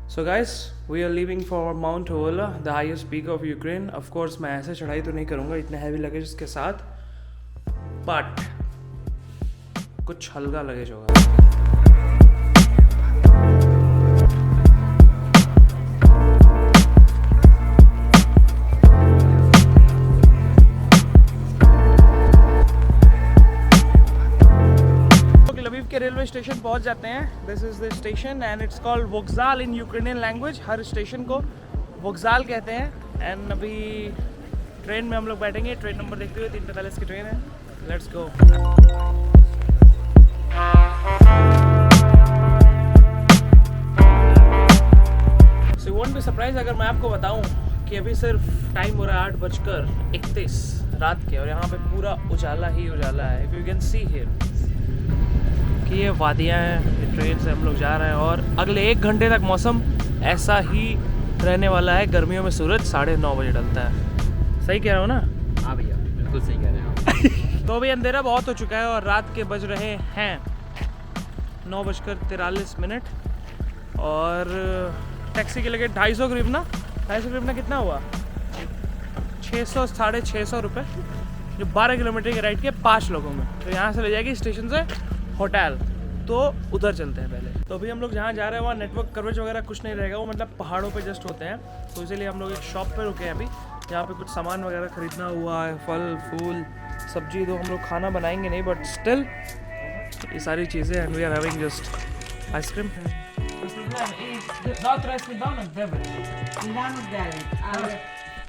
So guys, we are leaving for Mount Hola, the highest peak of Ukraine. Of course, मैं ऐसे चढ़ाई तो नहीं करूँगा इतने हैवी लगेज के साथ, but कुछ हल्का लगेज होगा. के रेलवे स्टेशन पहुंच जाते हैं. This is the station and it's called वोक्जाल इन यूक्रेनियन लैंग्वेज. हर स्टेशन को वोक्जाल कहते हैं. एंड अभी ट्रेन में हम लोग बैठेंगे. ट्रेन नंबर देखते हुए 3:45 की ट्रेन है. Let's go. So you won't be surprise अगर मैं आपको बताऊं कि अभी सिर्फ टाइम हो रहा है 8:31 रात के, और यहाँ पे पूरा उजाला ही उजाला है. If you can see here कि ये वादियाँ हैं. ट्रेन से हम लोग जा रहे हैं और अगले 1 घंटे तक मौसम ऐसा ही रहने वाला है. गर्मियों में सूरज 9:30 बजे ढलता है. सही कह रहा हूँ ना? हाँ भैया, बिल्कुल सही कह रहे हैं आप. तो अभी अंधेरा बहुत हो चुका है और रात के बज रहे हैं 9:43 और टैक्सी के लगे 250 ग्रिवना. 250 ग्रिवना कितना हुआ? 600-650 रुपये, जो 12 किलोमीटर के राइड के 5 लोगों में. तो यहाँ से ले जाएगी स्टेशन से होटल. तो उधर चलते हैं पहले. तो अभी हम लोग जहाँ जा रहे हैं वहाँ नेटवर्क कवरेज वगैरह कुछ नहीं रहेगा. वो मतलब पहाड़ों पे जस्ट होते हैं. तो इसीलिए हम लोग एक शॉप पे रुके हैं अभी, जहाँ पे कुछ सामान वगैरह खरीदना हुआ है. फल फूल सब्जी. तो हम लोग खाना बनाएंगे नहीं, बट स्टिल ये सारी चीज़ें. And we are having just ice cream.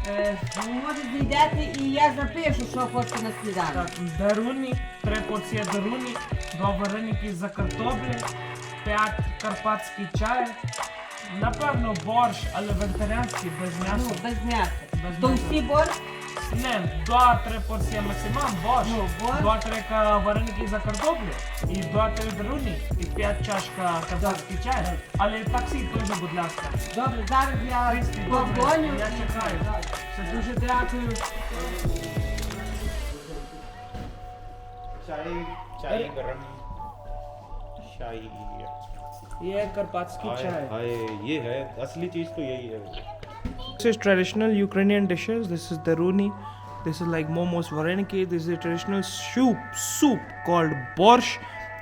Може зійдете і я запишу, що хочете на сніданок. Даруні, 3 порції даруні, 2 вареники за картоплі, 5 карпатський чай, напевно борщ, але вегетаріанський, без Ну, м'яса. без м'яса. Без То м'яса. всі борщ? Не, 2-3 порції максимум борщ, Ну, борщ. 2-3 вареники за картоплі, і 2-3 даруні, і 5 чашка карпатський чай. Але таксі теж, будь ласка. Добре, зараз я Христі, добре, подзвоню. я чекаю. Все дуже дякую. चाय गरम चाय. ये карпатський чай. हाय, ये है असली चीज तो यही है. This is traditional Ukrainian dishes. This is daruni. This is like momos vareniki. This is a traditional soup called borscht.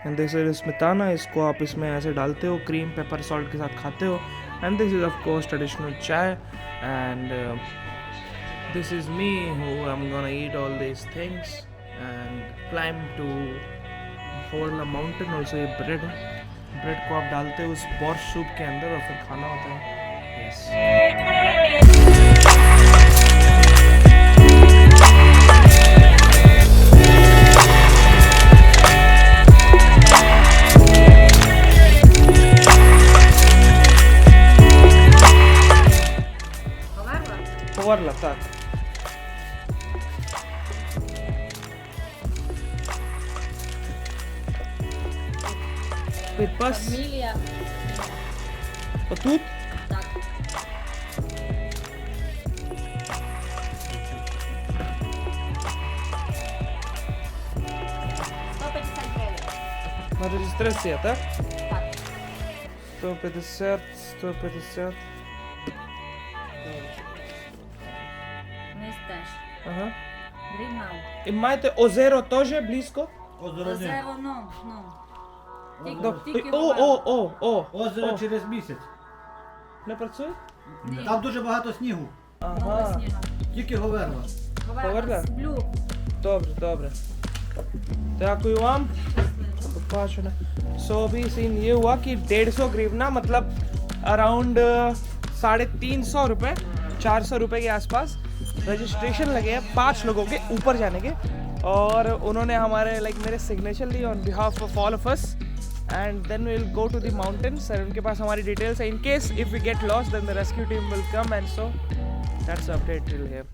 And this is smetana. इसको आप इसमें ऐसे डालते हो, cream, pepper, salt के साथ खाते हो. And this is of course traditional chai. And this is me who I'm gonna eat all these things and climb to Hola mountain. Also ये bread है. ब्रेड को आप डालते हो उस borscht soup के अंदर और फिर खाना होता है. Yes. Povarla, tak. Підпас. Фамілія. Отут? Так. На реєстрація, так? Так. 150. Не стеж. Ага. Дрімав. І маєте озеро теж близько? Озеро, ну. Тільки Озеро через місяць. Не працює? Там дуже багато снігу. Ага. Тільки Говерла. Поверла? Блю. Добре. Дякую вам. Побачення. सो अभी सीन ये हुआ कि 150 ग्रीवना मतलब अराउंड 350 रुपये, 400 रुपये के आसपास रजिस्ट्रेशन लगे हैं 5 लोगों के ऊपर जाने के. और उन्होंने हमारे मेरे सिग्नेचर लिए on behalf of all of us. And then we will go to the mountains. और उनके पास हमारी डिटेल्स है. In case if we get lost then the rescue team will come. And so that's update till here.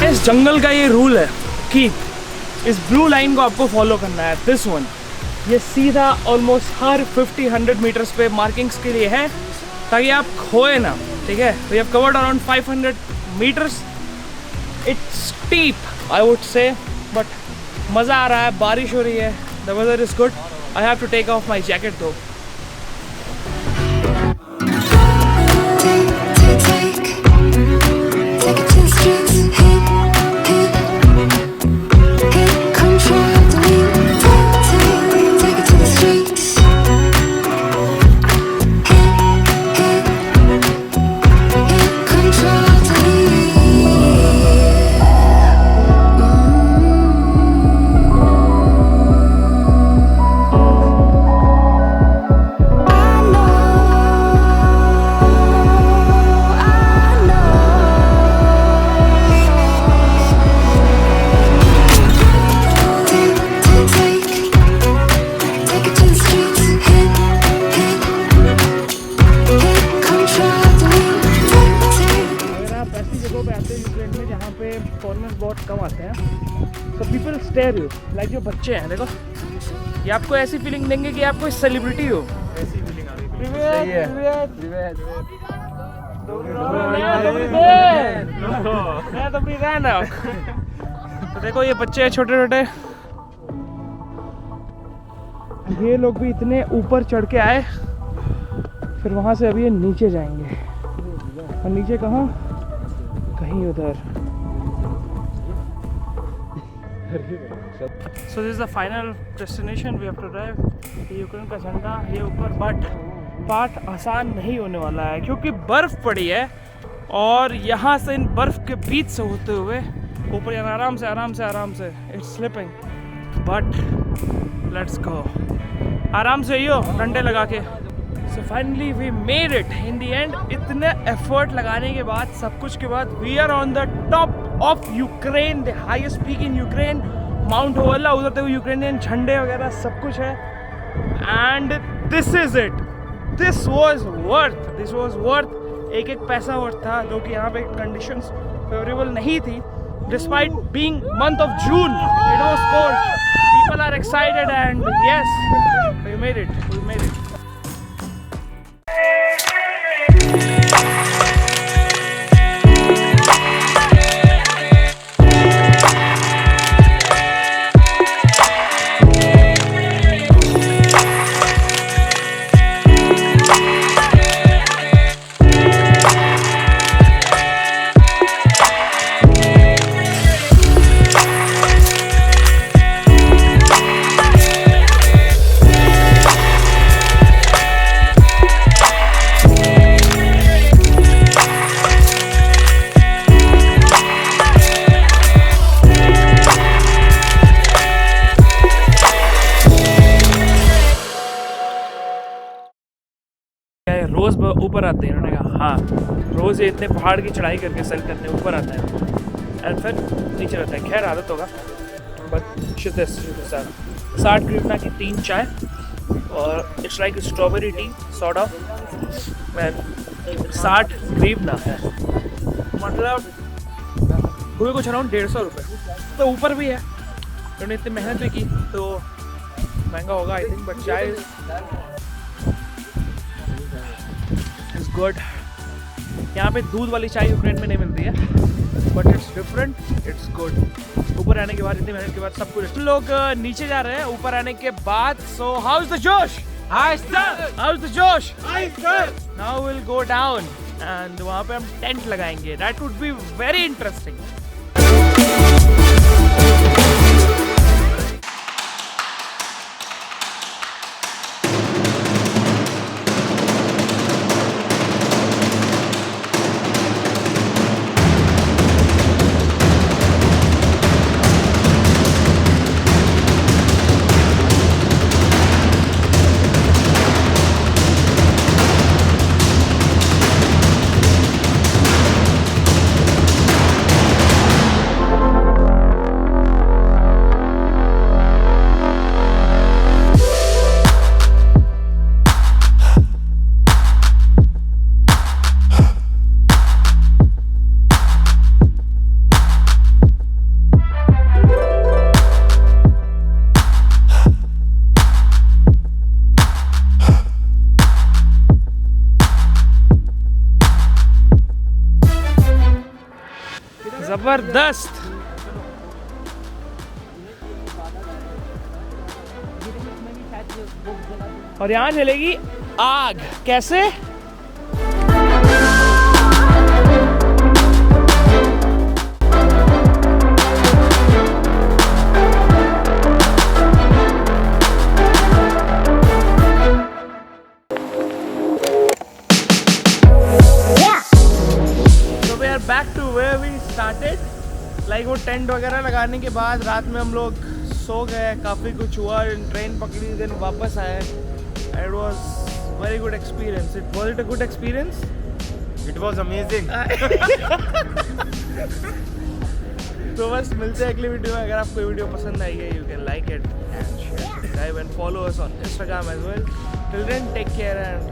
इस जंगल का ये rule है कि इस ब्लू लाइन को आपको फॉलो करना है, दिस वन। ये सीधा ऑलमोस्ट हर 50-100 मीटर्स पे मार्किंग्स के लिए है ताकि आप खोए ना, ठीक है। We have covered around 500 meters. It's steep I would say, but मज़ा आ रहा है, बारिश हो रही है, the weather is good. I have to take off my jacket though. बहुत कम आते हैं, so people stare you like जो बच्चे हैं, देखो ये आपको ऐसी फीलिंग देंगे कि आप कोई सेलिब्रिटी हो। ऐसी फीलिंग आ रही है। तो देखो ये बच्चे हैं छोटे छोटे, ये लोग भी इतने ऊपर चढ़ के आए, फिर वहाँ से अभी ये नीचे जाएंगे, और नीचे कहाँ, कहीं उधर। So this is the final destination. We have to drive. Ukraine का झंडा ये ऊपर, बट पार्ट आसान नहीं होने वाला है क्योंकि बर्फ़ पड़ी है, और यहाँ से इन बर्फ़ के बीच से होते हुए ऊपर जाना आराम से आराम से आराम से। It's slipping but let's go, आराम से यो डंडे लगा के। So finally we made it in the end. इतने एफर्ट लगाने के बाद, सब कुछ के बाद, we are on the top of Ukraine, the highest peak in Ukraine, Mount Hoverla. उधर देखो यूक्रेनियन झंडे वगैरह सब कुछ है, and this is it. This was worth, एक एक पैसा वर्थ था, जो कि यहाँ पे कंडीशंस फेवरेबल नहीं थी। Despite being month of June, it was cold, people are excited, and yes we made it. रोज़ ऊपर आते हैं, उन्होंने कहा हाँ रोज़ ये इतने पहाड़ की चढ़ाई करके सर करने ऊपर आता है एंड फिर नीचे रहता है। खैर आदत होगा, बट शुद्ध 60 ग्रीवना की 3 चाय, और it's like strawberry tea sort of, 60 ग्रीवना है, मतलब हुए कुछ अराउंड 150 रुपये। तो ऊपर भी है, उन्होंने इतनी मेहनत भी की तो महंगा होगा आई थिंक, बट चाय इज गुड। यहाँ पे दूध वाली चाय यूक्रेन में नहीं मिलती है, but it's different, it's good. ऊपर आने के बाद, इतनी मेहनत के बाद सब कुछ। लोग नीचे जा रहे हैं ऊपर आने के बाद। सो हाउ इज द जोश? हाउ इज द जोश? Now will go down and वहाँ पे हम टेंट लगाएंगे। That would be very interesting. जबरदस्त। और यहाँ चलेगी आग। कैसे? So we are back to where we started. Like वो टेंट वगैरह लगाने के बाद रात में हम लोग सो गए, काफ़ी कुछ हुआ, ट्रेन पकड़ी, देन वापस आए। It was very good experience. Was it a good experience? It was amazing. तो बस मिलते हैं अगली वीडियो में। अगर आपको वीडियो पसंद आई है, you can like it and share, subscribe and follow us on Instagram as well. Till then, take care and